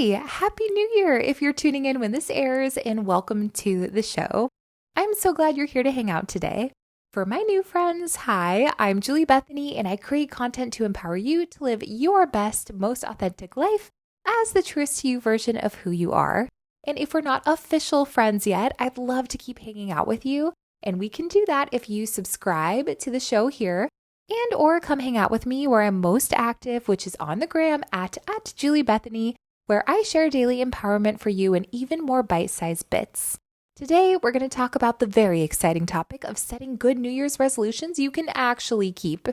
Hey, Happy New Year if you're tuning in when this airs, and welcome to the show. I'm so glad you're here to hang out today. For my new friends, hi, I'm Julie Bethany, and I create content to empower you to live your best, most authentic life as the truest to you version of who you are. And if we're not official friends yet, I'd love to keep hanging out with you, and we can do that if you subscribe to the show here and or come hang out with me where I'm most active, which is on the gram at Julie Bethany, where I share daily empowerment for you in even more bite-sized bits. Today, we're going to talk about the very exciting topic of setting good New Year's resolutions you can actually keep.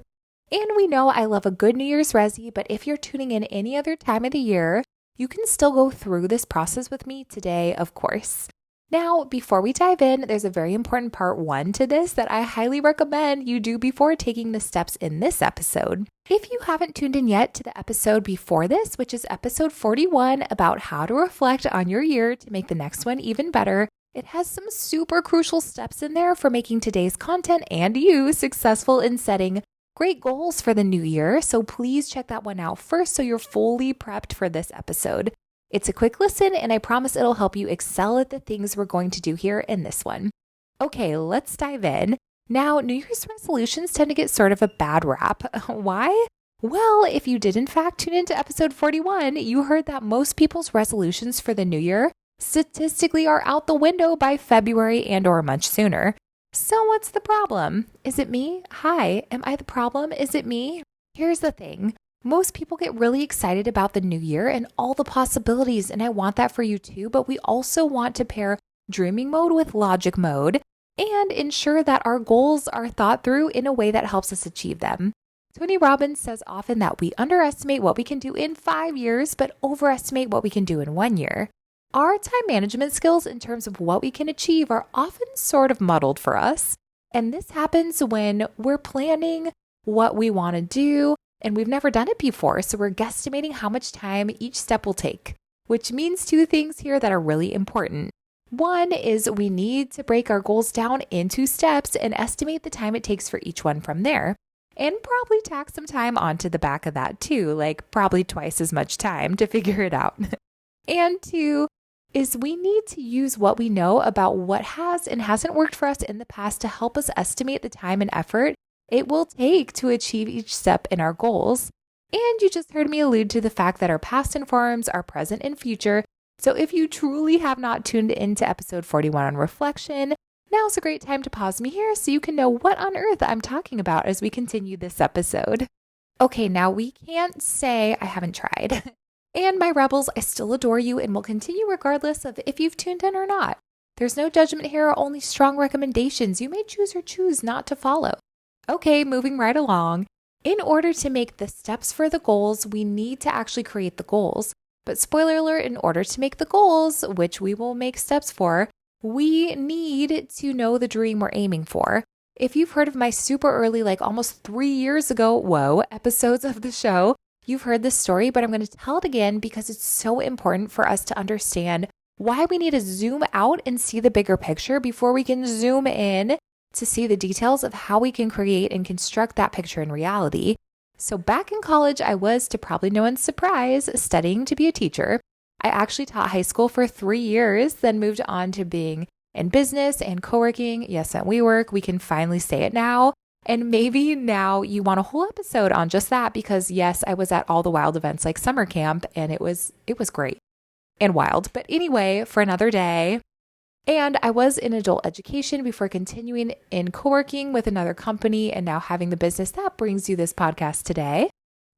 And we know I love a good New Year's resi, but if you're tuning in any other time of the year, you can still go through this process with me today, of course. Now, before we dive in, there's a very important part 1 to this that I highly recommend you do before taking the steps in this episode. If you haven't tuned in yet to the episode before this, which is episode 41 about how to reflect on your year to make the next one even better, it has some super crucial steps in there for making today's content and you successful in setting great goals for the new year. So please check that one out first so you're fully prepped for this episode. It's a quick listen, and I promise it'll help you excel at the things we're going to do here in this one. Okay, let's dive in. Now, New Year's resolutions tend to get sort of a bad rap. Why? Well, if you did in fact tune into episode 41, you heard that most people's resolutions for the new year statistically are out the window by February and or much sooner. So what's the problem? Is it me? Hi, am I the problem? Is it me? Here's the thing. Most people get really excited about the new year and all the possibilities, and I want that for you too, but we also want to pair dreaming mode with logic mode and ensure that our goals are thought through in a way that helps us achieve them. Tony Robbins says often that we underestimate what we can do in 5 years, but overestimate what we can do in 1 year. Our time management skills in terms of what we can achieve are often sort of muddled for us, and this happens when we're planning what we want to do, and we've never done it before, so we're guesstimating how much time each step will take, which means 2 things here that are really important. One is we need to break our goals down into steps and estimate the time it takes for each one from there, and probably tack some time onto the back of that too, like probably twice as much time to figure it out. And 2 is we need to use what we know about what has and hasn't worked for us in the past to help us estimate the time and effort it will take to achieve each step in our goals. And you just heard me allude to the fact that our past informs our present and future. So if you truly have not tuned into episode 41 on reflection, now's a great time to pause me here so you can know what on earth I'm talking about as we continue this episode. Okay, now we can't say I haven't tried. And my rebels, I still adore you and will continue regardless of if you've tuned in or not. There's no judgment here, only strong recommendations you may choose or choose not to follow. Okay, moving right along. In order to make the steps for the goals, we need to actually create the goals. But spoiler alert, in order to make the goals, which we will make steps for, we need to know the dream we're aiming for. If you've heard of my super early, like almost 3 years ago, episodes of the show, you've heard this story, but I'm going to tell it again because it's so important for us to understand why we need to zoom out and see the bigger picture before we can zoom in to see the details of how we can create and construct that picture in reality. So back in college, I was, to probably no one's surprise, studying to be a teacher. I actually taught high school for 3 years, then moved on to being in business and co-working. Yes, at WeWork, we can finally say it now. And maybe now you want a whole episode on just that because yes, I was at all the wild events like summer camp and it was great and wild. But anyway, for another day. And I was in adult education before continuing in co-working with another company and now having the business that brings you this podcast today.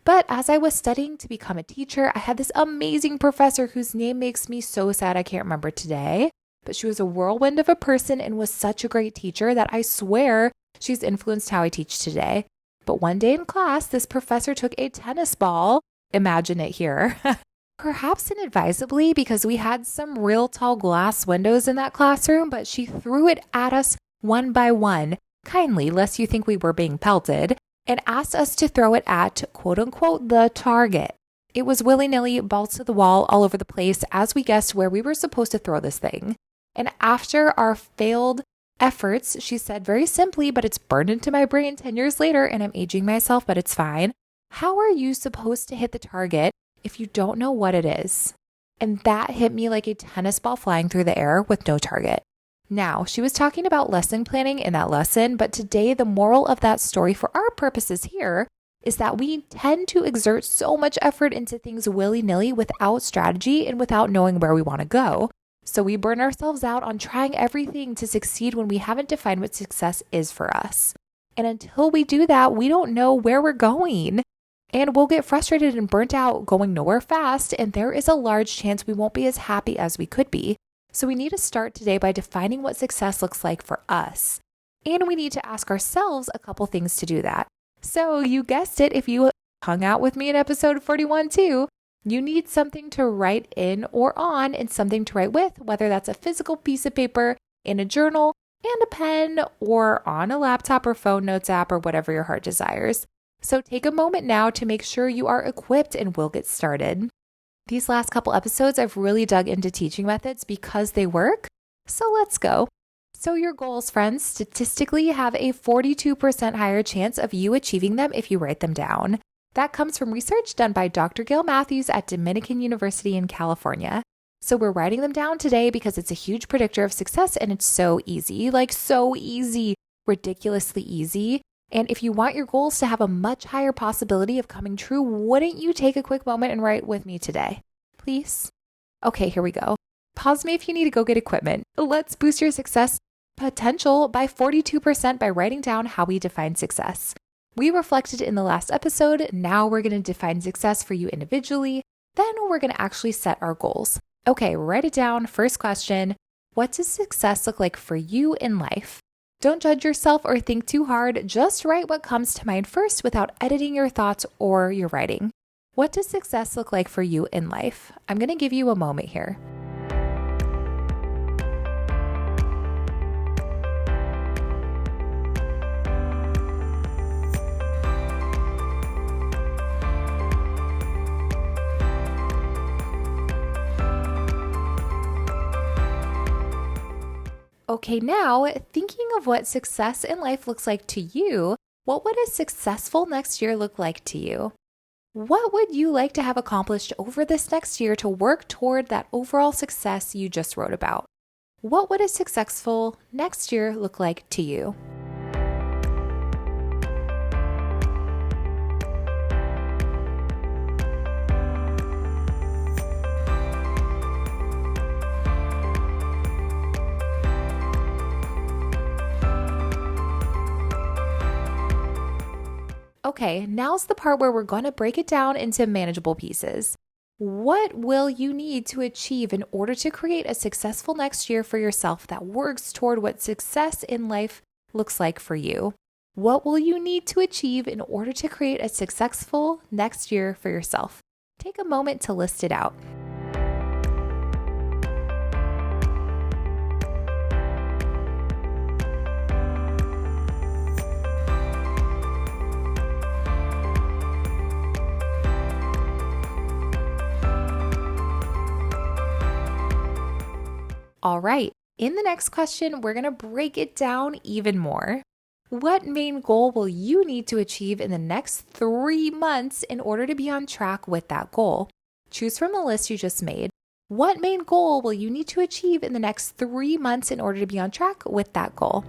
But as I was studying to become a teacher, I had this amazing professor whose name makes me so sad I can't remember today. But she was a whirlwind of a person and was such a great teacher that I swear she's influenced how I teach today. But one day in class, this professor took a tennis ball, imagine it here, perhaps inadvisably because we had some real tall glass windows in that classroom, but she threw it at us one by one, kindly, lest you think we were being pelted, and asked us to throw it at, quote unquote, the target. It was willy-nilly, balls to the wall all over the place as we guessed where we were supposed to throw this thing. And after our failed efforts, she said very simply, but it's burned into my brain 10 years later and I'm aging myself, but it's fine. How are you supposed to hit the target if you don't know what it is? And that hit me like a tennis ball flying through the air with no target. Now, she was talking about lesson planning in that lesson, but today the moral of that story for our purposes here is that we tend to exert so much effort into things willy-nilly without strategy and without knowing where we want to go. So we burn ourselves out on trying everything to succeed when we haven't defined what success is for us. And until we do that, we don't know where we're going. And we'll get frustrated and burnt out going nowhere fast, and there is a large chance we won't be as happy as we could be. So we need to start today by defining what success looks like for us. And we need to ask ourselves a couple things to do that. So you guessed it, if you hung out with me in episode 41 too, you need something to write in or on and something to write with, whether that's a physical piece of paper, in a journal, and a pen, or on a laptop or phone notes app or whatever your heart desires. So take a moment now to make sure you are equipped and we'll get started. These last couple episodes, I've really dug into teaching methods because they work. So let's go. So your goals, friends, statistically have a 42% higher chance of you achieving them if you write them down. That comes from research done by Dr. Gail Matthews at Dominican University in California. So we're writing them down today because it's a huge predictor of success and it's so easy, ridiculously easy. And if you want your goals to have a much higher possibility of coming true, wouldn't you take a quick moment and write with me today? Please? Okay, here we go. Pause me if you need to go get equipment. Let's boost your success potential by 42% by writing down how we define success. We reflected in the last episode. Now we're going to define success for you individually. Then we're going to actually set our goals. Okay, write it down. First question, what does success look like for you in life? Don't judge yourself or think too hard. Just write what comes to mind first without editing your thoughts or your writing. What does success look like for you in life? I'm going to give you a moment here. Okay, now thinking of what success in life looks like to you, what would a successful next year look like to you? What would you like to have accomplished over this next year to work toward that overall success you just wrote about? What would a successful next year look like to you? Okay, now's the part where we're going to break it down into manageable pieces. What will you need to achieve in order to create a successful next year for yourself that works toward what success in life looks like for you? What will you need to achieve in order to create a successful next year for yourself? Take a moment to list it out. All right, in the next question, we're going to break it down even more. What main goal will you need to achieve in the next 3 months in order to be on track with that goal? Choose from the list you just made. What main goal will you need to achieve in the next 3 months in order to be on track with that goal?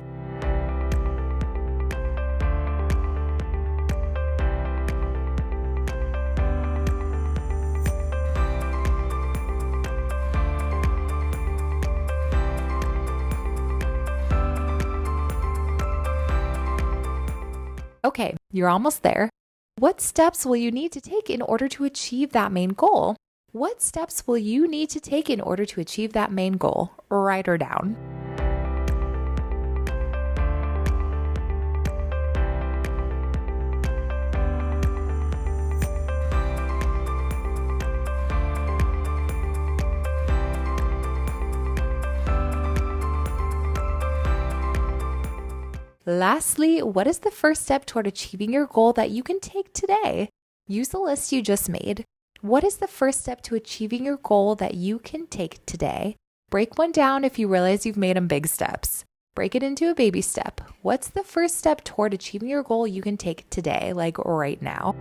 Okay, you're almost there. What steps will you need to take in order to achieve that main goal? What steps will you need to take in order to achieve that main goal? Write her down. Lastly, what is the first step toward achieving your goal that you can take today? Use the list you just made. What is the first step to achieving your goal that you can take today? Break one down if you realize you've made them big steps. Break it into a baby step. What's the first step toward achieving your goal you can take today, like right now?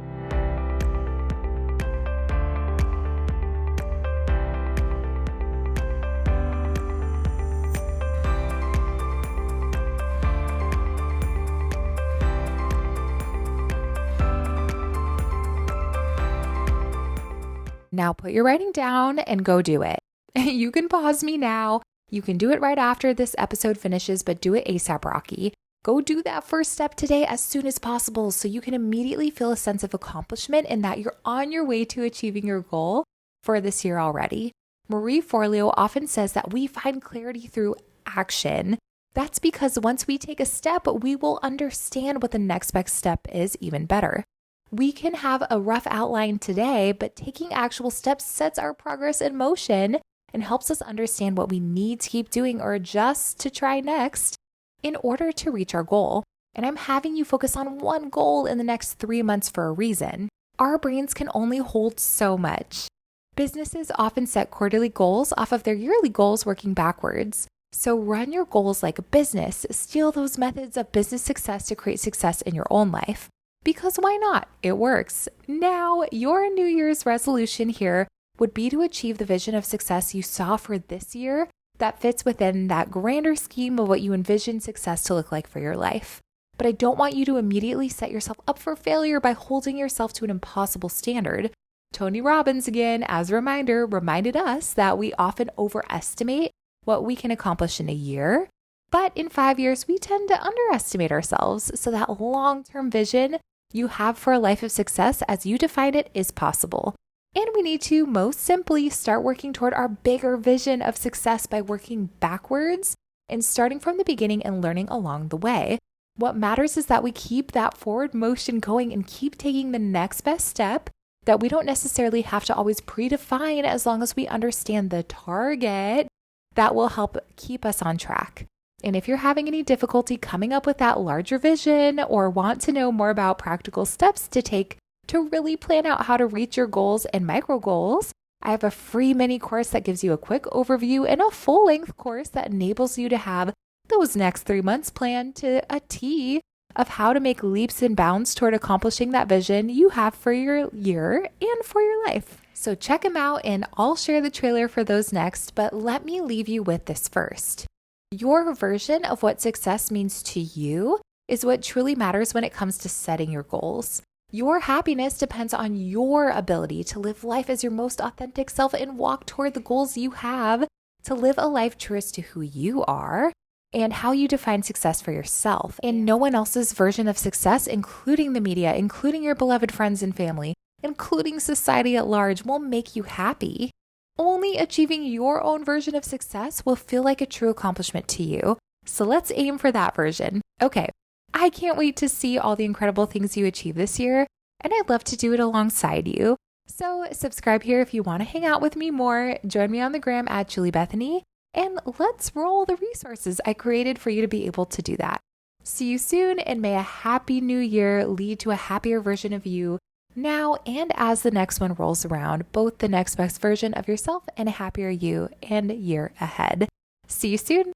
Now put your writing down and go do it. You can pause me now. You can do it right after this episode finishes, but do it ASAP, Rocky. Go do that first step today as soon as possible so you can immediately feel a sense of accomplishment and that you're on your way to achieving your goal for this year already. Marie Forleo often says that we find clarity through action. That's because once we take a step, we will understand what the next best step is even better. We can have a rough outline today, but taking actual steps sets our progress in motion and helps us understand what we need to keep doing or adjust to try next in order to reach our goal. And I'm having you focus on one goal in the next 3 months for a reason. Our brains can only hold so much. Businesses often set quarterly goals off of their yearly goals working backwards. So run your goals like a business. Steal those methods of business success to create success in your own life. Because why not? It works. Now, your New Year's resolution here would be to achieve the vision of success you saw for this year that fits within that grander scheme of what you envision success to look like for your life. But I don't want you to immediately set yourself up for failure by holding yourself to an impossible standard. Tony Robbins, again, as a reminder, reminded us that we often overestimate what we can accomplish in a year, but in 5 years, we tend to underestimate ourselves. So that long-term vision you have for a life of success as you define it is possible. And we need to most simply start working toward our bigger vision of success by working backwards and starting from the beginning and learning along the way. What matters is that we keep that forward motion going and keep taking the next best step that we don't necessarily have to always predefine as long as we understand the target that will help keep us on track. And if you're having any difficulty coming up with that larger vision or want to know more about practical steps to take to really plan out how to reach your goals and micro goals, I have a free mini course that gives you a quick overview and a full-length course that enables you to have those next 3 months planned to a T of how to make leaps and bounds toward accomplishing that vision you have for your year and for your life. So check them out and I'll share the trailer for those next, but let me leave you with this first. Your version of what success means to you is what truly matters when it comes to setting your goals. Your happiness depends on your ability to live life as your most authentic self and walk toward the goals you have to live a life truest to who you are and how you define success for yourself. And no one else's version of success, including the media, including your beloved friends and family, including society at large, will make you happy. Only achieving your own version of success will feel like a true accomplishment to you. So let's aim for that version. Okay, I can't wait to see all the incredible things you achieve this year, and I'd love to do it alongside you. So subscribe here if you want to hang out with me more. Join me on the gram at Julie Bethany, and let's roll the resources I created for you to be able to do that. See you soon, and may a happy new year lead to a happier version of you now and as the next one rolls around, both the next best version of yourself and a happier you and year ahead. See you soon.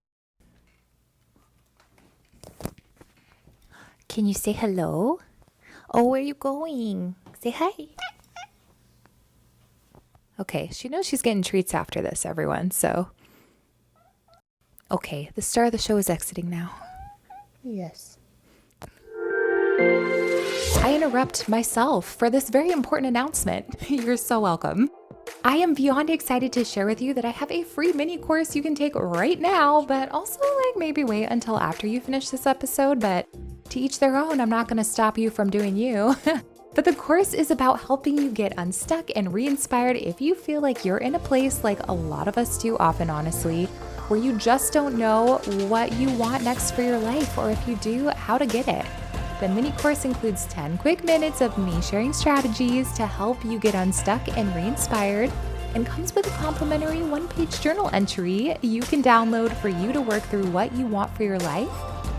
Can you say hello? Oh, where are you going? Say hi. Okay, she knows she's getting treats after this, everyone, so. Okay, the star of the show is exiting now. Yes. I interrupt myself for this very important announcement. You're so welcome. I am beyond excited to share with you that I have a free mini course you can take right now, but also maybe wait until after you finish this episode, but to each their own, I'm not going to stop you from doing you. But the course is about helping you get unstuck and re-inspired if you feel like you're in a place like a lot of us do often, honestly, where you just don't know what you want next for your life, or if you do, how to get it. The mini course includes 10 quick minutes of me sharing strategies to help you get unstuck and re-inspired, and comes with a complimentary one-page journal entry you can download for you to work through what you want for your life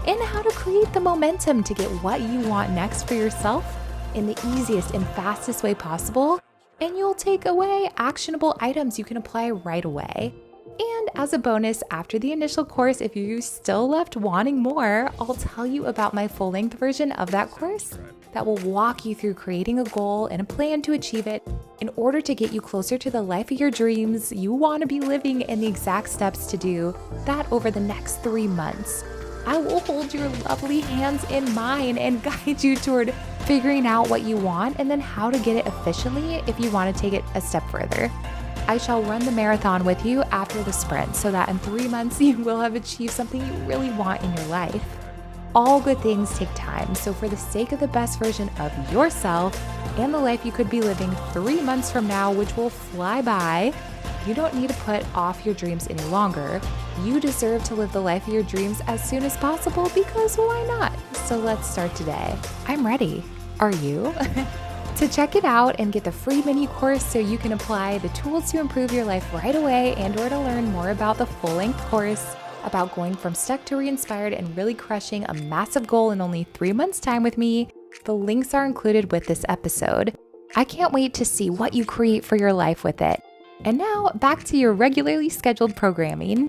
and how to create the momentum to get what you want next for yourself in the easiest and fastest way possible. And you'll take away actionable items you can apply right away. And as a bonus, after the initial course, if you're still left wanting more, I'll tell you about my full-length version of that course that will walk you through creating a goal and a plan to achieve it in order to get you closer to the life of your dreams you want to be living, and the exact steps to do that over the next 3 months. I will hold your lovely hands in mine and guide you toward figuring out what you want, and then how to get it efficiently if you want to take it a step further. I shall run the marathon with you after the sprint so that in 3 months you will have achieved something you really want in your life. All good things take time, so for the sake of the best version of yourself and the life you could be living 3 months from now, which will fly by, you don't need to put off your dreams any longer. You deserve to live the life of your dreams as soon as possible, because why not? So let's start today. I'm ready. Are you? To check it out and get the free mini course so you can apply the tools to improve your life right away, and/or to learn more about the full-length course about going from stuck to re-inspired and really crushing a massive goal in only 3 months' time with me, the links are included with this episode. I can't wait to see what you create for your life with it. And now back to your regularly scheduled programming.